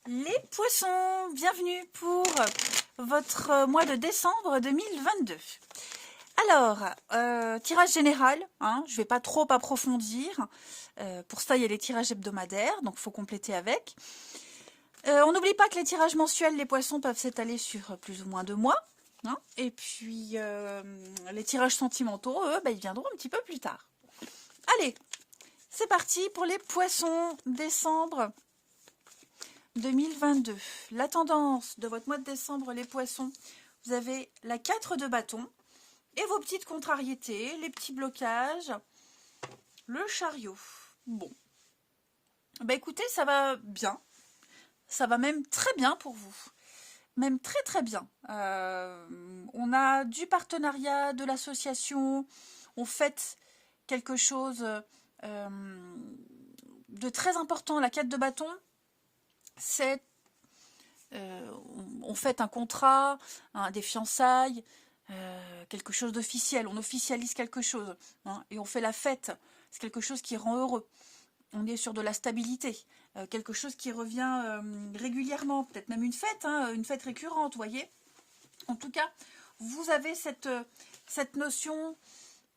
Les poissons, bienvenue pour votre mois de décembre 2022. Alors, tirage général, hein, je ne vais pas trop approfondir. Pour ça, il y a les tirages hebdomadaires, donc il faut compléter avec. On n'oublie pas que les tirages mensuels, les poissons peuvent s'étaler sur plus ou moins 2 mois. Hein, et puis, les tirages sentimentaux, eux, ils viendront un petit peu plus tard. Allez, c'est parti pour les poissons décembre 2022. La tendance de votre mois de décembre, les poissons, vous avez la 4 de bâton et vos petites contrariétés, les petits blocages, le chariot. Bon, écoutez, ça va bien, ça va même très bien pour vous, même très très bien. On a du partenariat, de l'association, on fête quelque chose de très important. La 4 de bâton, c'est on fête un contrat, des fiançailles, quelque chose d'officiel, on officialise quelque chose, hein, et on fait la fête, c'est quelque chose qui rend heureux. On est sur de la stabilité, quelque chose qui revient régulièrement, peut-être même une fête récurrente, vous voyez. En tout cas, vous avez cette notion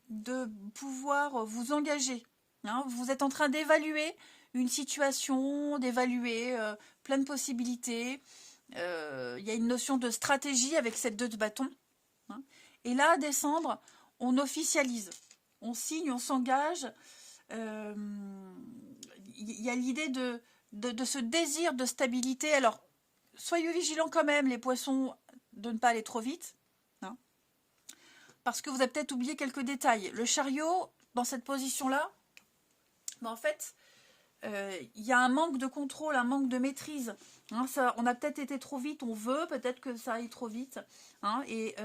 de pouvoir vous engager. Hein, vous êtes en train d'évaluer une situation, d'évaluer plein de possibilités. Il y a une notion de stratégie avec cette 2 de bâton. Hein. Et là, à décembre, on officialise. On signe, on s'engage. Il y a l'idée de ce désir de stabilité. Alors, soyez vigilants quand même, les poissons, de ne pas aller trop vite. Hein, parce que vous avez peut-être oublié quelques détails. Le chariot, dans cette position-là, en fait, il y a un manque de contrôle, un manque de maîtrise. Hein, ça, on a peut-être été trop vite, on veut peut-être que ça aille trop vite. Hein, et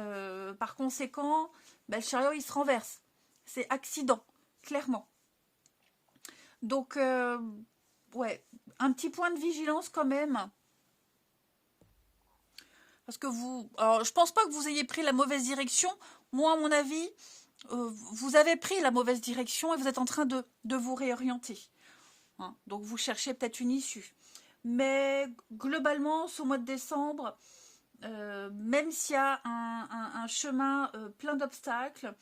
par conséquent, le chariot, il se renverse. C'est accident, clairement. Donc, ouais, un petit point de vigilance quand même. Parce que vous... Alors, je pense pas que vous ayez pris la mauvaise direction. Moi, à mon avis, vous avez pris la mauvaise direction et vous êtes en train de vous réorienter. Hein, donc, vous cherchez peut-être une issue. Mais globalement, ce mois de décembre, même s'il y a un chemin plein d'obstacles,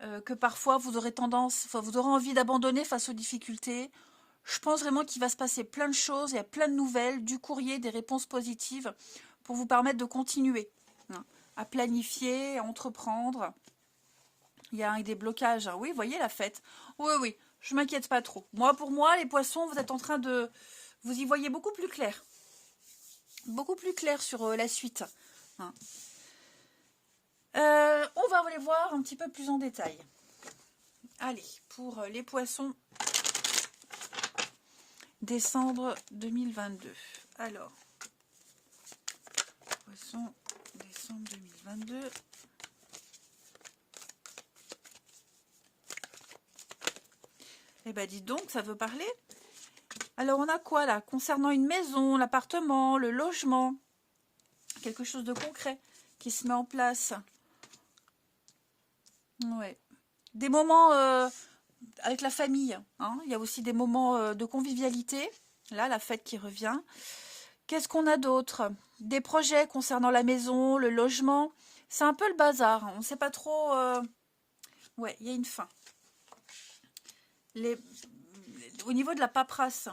que parfois vous aurez vous aurez envie d'abandonner face aux difficultés, je pense vraiment qu'il va se passer plein de choses, il y a plein de nouvelles, du courrier, des réponses positives pour vous permettre de continuer, hein, à planifier, à entreprendre. Il y a des blocages, hein. Oui, vous voyez la fête. Oui, oui, je m'inquiète pas trop. Pour moi, les poissons, vous êtes en train de... Vous y voyez beaucoup plus clair. Beaucoup plus clair sur la suite. Hein. On va aller voir un petit peu plus en détail. Allez, pour les poissons, décembre 2022. Alors, poissons, décembre 2022. Eh ben, dites donc, ça veut parler. Alors, on a quoi là? Concernant une maison, l'appartement, le logement, quelque chose de concret qui se met en place. Ouais. Des moments avec la famille. Hein. Il y a aussi des moments de convivialité. Là, la fête qui revient. Qu'est-ce qu'on a d'autre? Des projets concernant la maison, le logement. C'est un peu le bazar. On ne sait pas trop... Ouais, il y a une fin. Au niveau de la paperasse,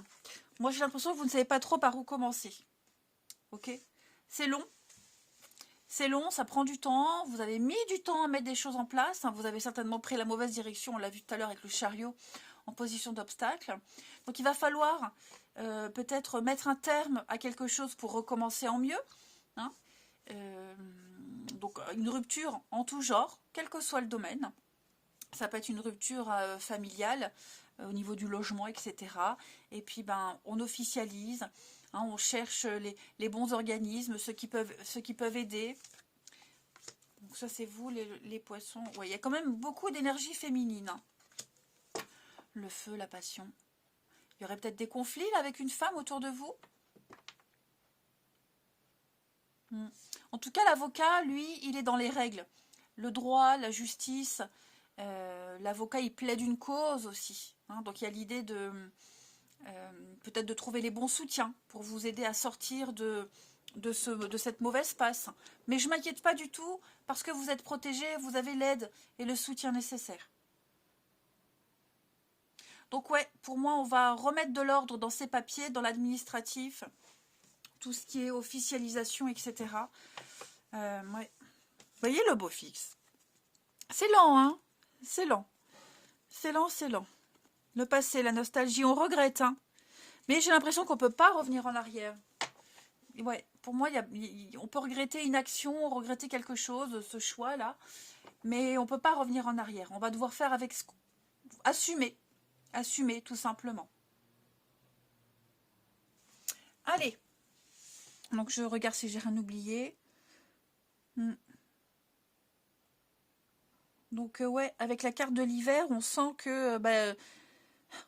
moi j'ai l'impression que vous ne savez pas trop par où commencer. Ok? C'est long. C'est long, ça prend du temps. Vous avez mis du temps à mettre des choses en place. Vous avez certainement pris la mauvaise direction. On l'a vu tout à l'heure avec le chariot en position d'obstacle. Donc il va falloir peut-être mettre un terme à quelque chose pour recommencer en mieux. Hein, donc une rupture en tout genre, quel que soit le domaine. Ça peut être une rupture familiale au niveau du logement, etc. Et puis on officialise, hein, on cherche les bons organismes, ceux qui peuvent aider. Donc ça c'est vous les poissons. Ouais, il y a quand même beaucoup d'énergie féminine. Hein. Le feu, la passion. Il y aurait peut-être des conflits là, avec une femme autour de vous. En tout cas, l'avocat, lui, il est dans les règles. Le droit, la justice, l'avocat, il plaide une cause aussi. Hein, donc, il y a l'idée Peut-être de trouver les bons soutiens pour vous aider à sortir de cette mauvaise passe. Mais je ne m'inquiète pas du tout parce que vous êtes protégé, vous avez l'aide et le soutien nécessaire. Donc ouais, pour moi, on va remettre de l'ordre dans ces papiers, dans l'administratif, tout ce qui est officialisation, etc. Ouais. Vous voyez le beau fixe. C'est lent, hein? C'est lent. C'est lent, c'est lent. Le passé, la nostalgie, on regrette, hein? Mais j'ai l'impression qu'on ne peut pas revenir en arrière. Ouais, pour moi, on peut regretter une action, regretter quelque chose, ce choix-là, mais on ne peut pas revenir en arrière. On va devoir faire avec ce assumer. Assumer, tout simplement. Allez. Donc, je regarde si j'ai rien oublié. Donc, ouais, avec la carte de l'hiver, on sent que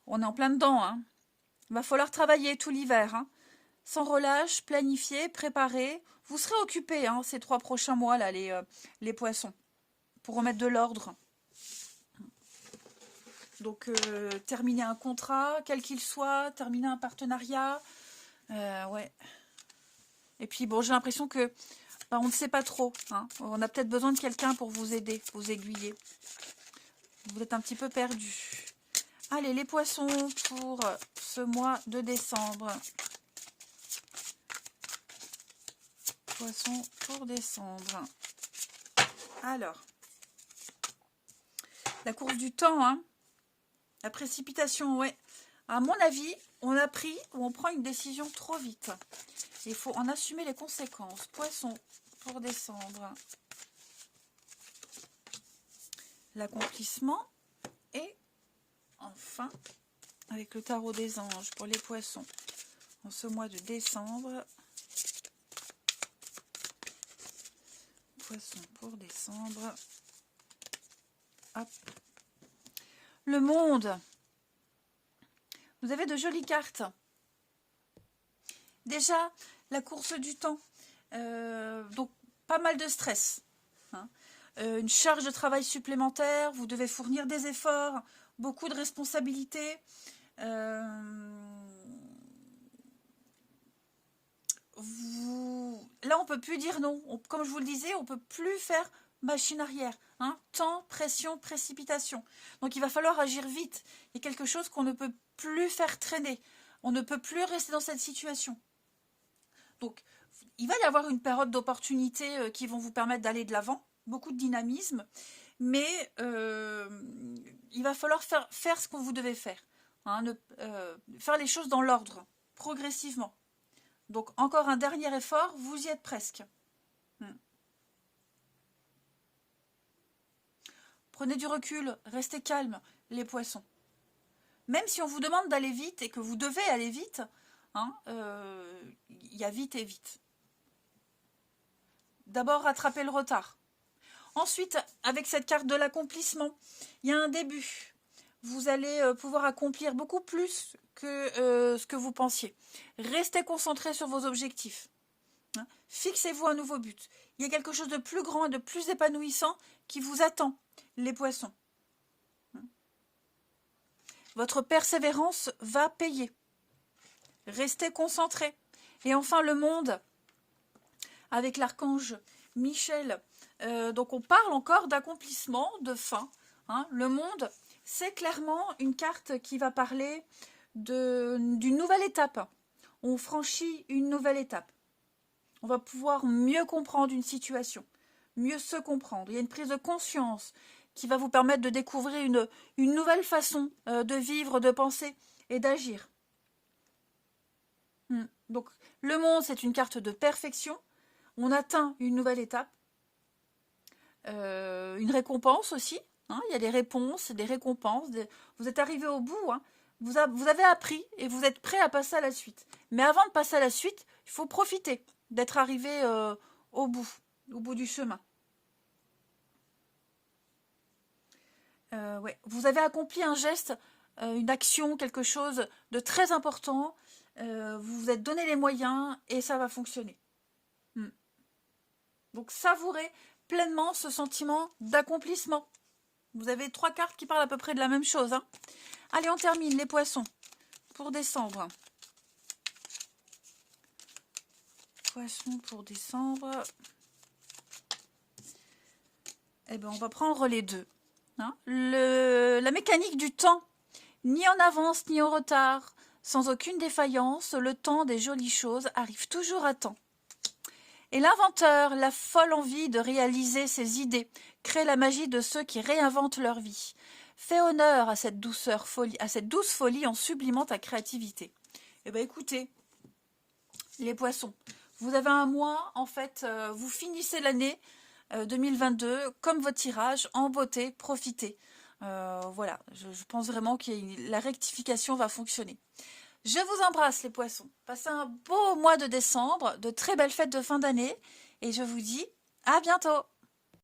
on est en plein dedans. Hein. Il va falloir travailler tout l'hiver. Hein. Sans relâche, planifier, préparer. Vous serez occupés hein, ces 3 prochains mois, là, les poissons, pour remettre de l'ordre. Donc, terminer un contrat, quel qu'il soit, terminer un partenariat. Ouais. Et puis, bon, j'ai l'impression que on ne sait pas trop. Hein. On a peut-être besoin de quelqu'un pour vous aider, vous aiguiller. Vous êtes un petit peu perdu. Allez, les poissons pour ce mois de décembre. Poissons pour décembre. Alors, la course du temps, hein. La précipitation, ouais. À mon avis, on a pris ou on prend une décision trop vite. Il faut en assumer les conséquences. Poissons pour décembre. L'accomplissement. Et enfin, avec le tarot des anges pour les poissons. En ce mois de décembre. Poissons pour décembre. Hop. Le monde. Vous avez de jolies cartes. Déjà, la course du temps. Donc, pas mal de stress. Hein. Une charge de travail supplémentaire. Vous devez fournir des efforts. Beaucoup de responsabilités. Là, on peut plus dire non. Comme je vous le disais, on peut plus faire machine arrière. Hein. Temps, pression, précipitation. Donc, il va falloir agir vite. Il y a quelque chose qu'on ne peut plus faire traîner. On ne peut plus rester dans cette situation. Donc, il va y avoir une période d'opportunités qui vont vous permettre d'aller de l'avant. Beaucoup de dynamisme. Mais il va falloir faire ce que vous devez faire. Hein, faire les choses dans l'ordre, progressivement. Donc, encore un dernier effort, vous y êtes presque. Prenez du recul, restez calme, les poissons. Même si on vous demande d'aller vite et que vous devez aller vite, hein, il y a vite et vite. D'abord, rattraper le retard. Ensuite, avec cette carte de l'accomplissement, il y a un début. Vous allez pouvoir accomplir beaucoup plus que ce que vous pensiez. Restez concentré sur vos objectifs. Hein. Fixez-vous un nouveau but. Il y a quelque chose de plus grand et de plus épanouissant qui vous attend, les poissons. Votre persévérance va payer. Restez concentré. Et enfin, le monde, avec l'archange Michel. Donc, on parle encore d'accomplissement, de fin. Hein. Le monde, c'est clairement une carte qui va parler d'une nouvelle étape. On franchit une nouvelle étape. On va pouvoir mieux comprendre une situation, mieux se comprendre. Il y a une prise de conscience qui va vous permettre de découvrir une nouvelle façon de vivre, de penser et d'agir. Donc, le monde, c'est une carte de perfection. On atteint une nouvelle étape. Une récompense aussi. Hein, il y a des réponses, des récompenses. Vous êtes arrivé au bout. Hein, vous avez appris et vous êtes prêt à passer à la suite. Mais avant de passer à la suite, il faut profiter d'être arrivé au bout du chemin. Ouais. Vous avez accompli un geste, une action, quelque chose de très important. Vous vous êtes donné les moyens et ça va fonctionner. Donc savourez pleinement ce sentiment d'accomplissement. Vous avez 3 cartes qui parlent à peu près de la même chose. Hein. Allez, on termine les poissons pour décembre. Poisson pour décembre. Eh bien, on va prendre les deux. Hein. La mécanique du temps, ni en avance ni en retard, sans aucune défaillance, le temps des jolies choses arrive toujours à temps. Et l'inventeur, la folle envie de réaliser ses idées, crée la magie de ceux qui réinventent leur vie. Fais honneur à cette douce folie en sublimant ta créativité. Eh bien, écoutez, les poissons, vous avez un mois, en fait, vous finissez l'année 2022 comme votre tirage, en beauté, profitez. Voilà, je pense vraiment que la rectification va fonctionner. Je vous embrasse les poissons. Passez un beau mois de décembre, de très belles fêtes de fin d'année et je vous dis à bientôt.